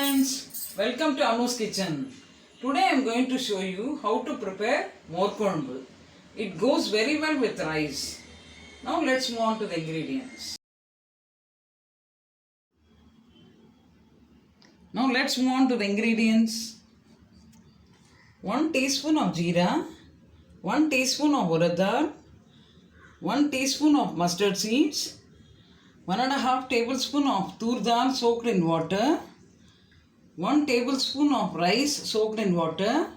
friends, welcome to Anu's kitchen. Today I am going to show you how to prepare More Kuzhambu. It goes very well with rice. Now let's move on to the ingredients. Now let's move on to the ingredients. 1 teaspoon of Jeera, 1 teaspoon of Urad Dal, 1 teaspoon of mustard seeds, 1.5 tablespoon of Toor Dal soaked in water, 1 tablespoon of rice soaked in water,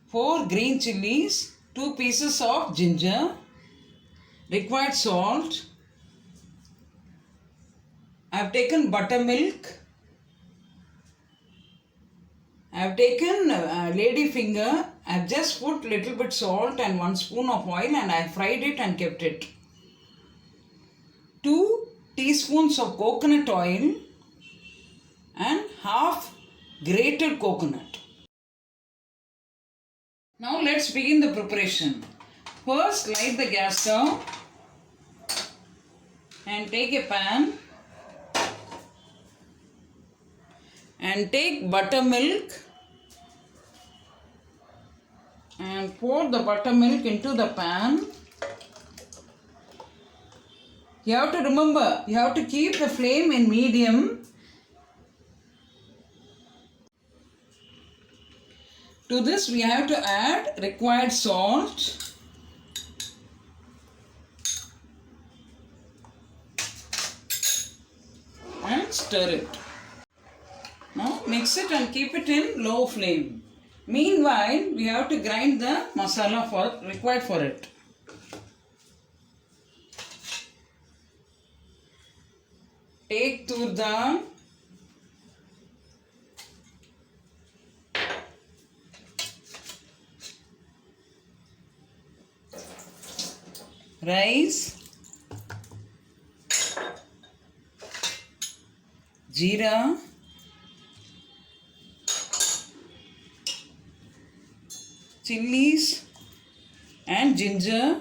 4 green chillies, 2 pieces of ginger, required salt. I have taken buttermilk. I have taken lady finger. I have just put little bit salt and 1 spoon of oil and I fried it and kept it. 2 teaspoons of coconut oil and half grated coconut. Now let's begin the preparation. First light the gas stove and take a pan and take buttermilk and pour the buttermilk into the pan. You have to remember, you have to keep the flame in medium. To this we have to add required salt and stir it. Now mix it and keep it in low flame. Meanwhile, we have to grind the masala required for it. Take Toor Dal, rice, Jeera, chillies and ginger,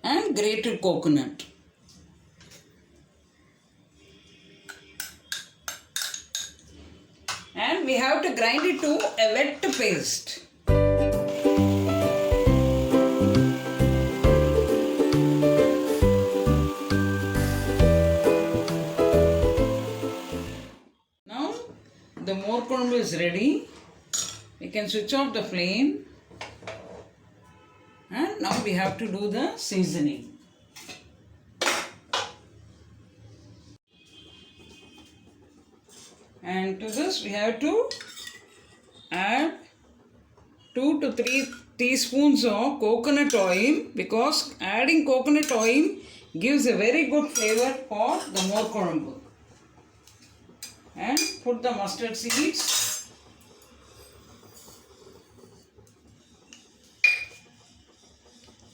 and grated coconut. And we have to grind it to a wet paste. Now the More Kuzhambu is ready. We can switch off the flame. And now we have to do the seasoning. And to this we have to add 2 to 3 teaspoons of coconut oil, because adding coconut oil gives a very good flavor for the More Kuzhambu. And put the mustard seeds.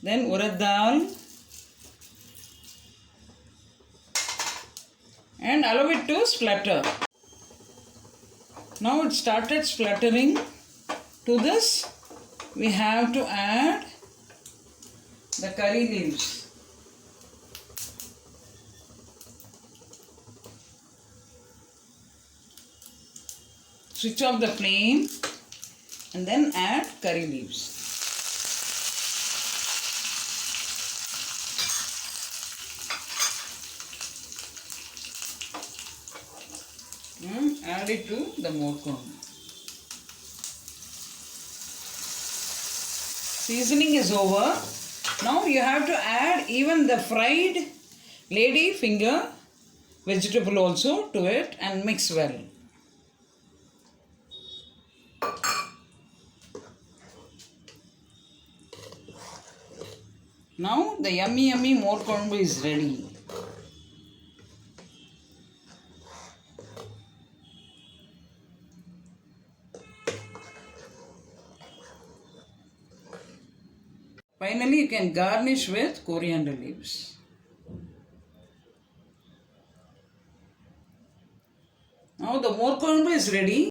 Then Urad Dal and allow it to splutter. Now it started spluttering. To this we have to add the curry leaves. Switch off the flame and then add curry leaves. And add it to the More Kuzhambu. Seasoning is over. Now you have to add even the fried lady finger vegetable also to it and mix well. Now the yummy More Kuzhambu is ready. Finally, you can garnish with coriander leaves. Now the More Kuzhambu is ready.